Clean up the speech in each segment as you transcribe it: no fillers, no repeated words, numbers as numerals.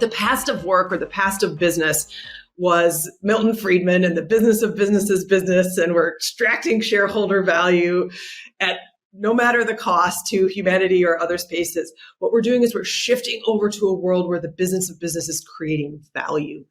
the past of work or the past of business was Milton Friedman and the business of business is business, and we're extracting shareholder value at no matter the cost to humanity or other spaces. What we're doing is we're shifting over to a world where the business of business is creating value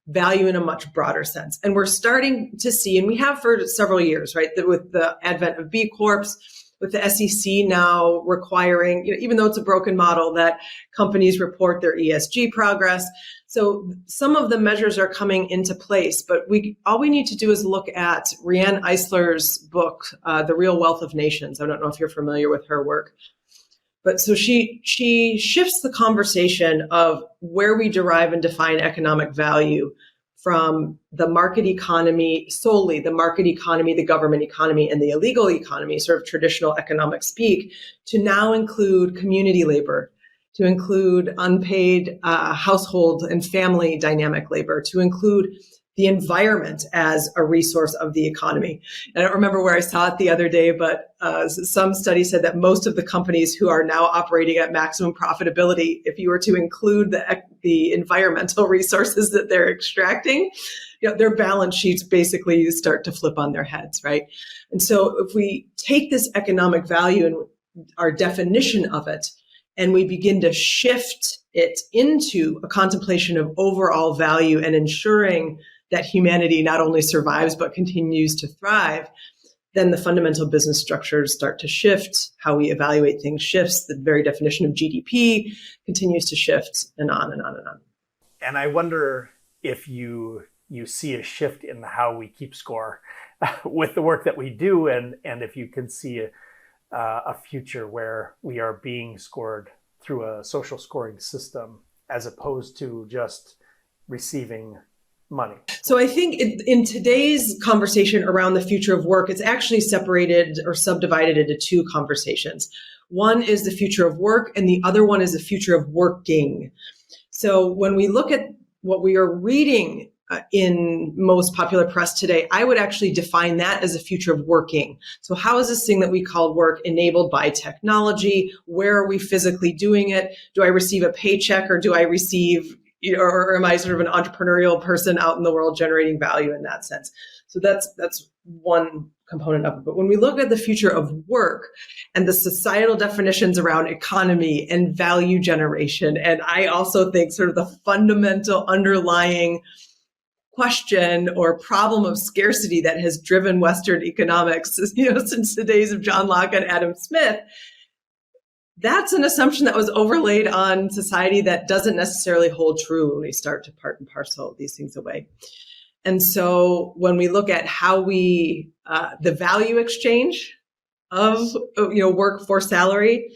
in a much broader sense. And we're starting to see, and we have for several years, right, that with the advent of B Corps, with the SEC now requiring, even though it's a broken model, that companies report their ESG progress. So some of the measures are coming into place, but all we need to do is look at Riane Eisler's book, The Real Wealth of Nations. I don't know if you're familiar with her work. But so she shifts the conversation of where we derive and define economic value from the market economy, solely the market economy, the government economy, and the illegal economy, sort of traditional economic speak, to now include community labor, to include unpaid household and family dynamic labor, to include the environment as a resource of the economy. I don't remember where I saw it the other day, but some study said that most of the companies who are now operating at maximum profitability, if you were to include the environmental resources that they're extracting, their balance sheets basically start to flip on their heads, right? And so if we take this economic value and our definition of it, and we begin to shift it into a contemplation of overall value and ensuring that humanity not only survives but continues to thrive, then the fundamental business structures start to shift. How we evaluate things shifts. The very definition of GDP continues to shift, and on and on and on. And I wonder if you see a shift in how we keep score with the work that we do, and if you can see a future where we are being scored through a social scoring system as opposed to just receiving money. So I think in today's conversation around the future of work, it's actually separated or subdivided into two conversations. One is the future of work, and the other one is the future of working. So when we look at what we are reading in most popular press today, I would actually define that as a future of working. So how is this thing that we call work enabled by technology? Where are we physically doing it? Do I receive a paycheck, or do I receive, or am I sort of an entrepreneurial person out in the world generating value in that sense? So that's one component of it. But when we look at the future of work and the societal definitions around economy and value generation, and I also think sort of the fundamental underlying question or problem of scarcity that has driven Western economics, since the days of John Locke and Adam Smith, that's an assumption that was overlaid on society that doesn't necessarily hold true when we start to part and parcel these things away. And so when we look at how we, the value exchange of, work for salary,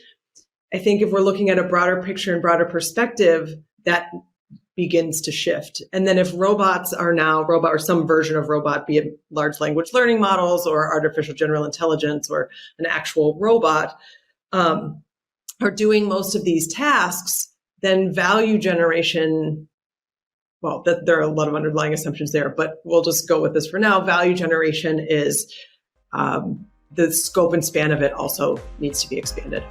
I think if we're looking at a broader picture and broader perspective, that begins to shift. And then if robots are now or some version of robot, be it large language learning models or artificial general intelligence or an actual robot, are doing most of these tasks, then value generation, well, there are a lot of underlying assumptions there, but we'll just go with this for now. Value generation is the scope and span of it also needs to be expanded.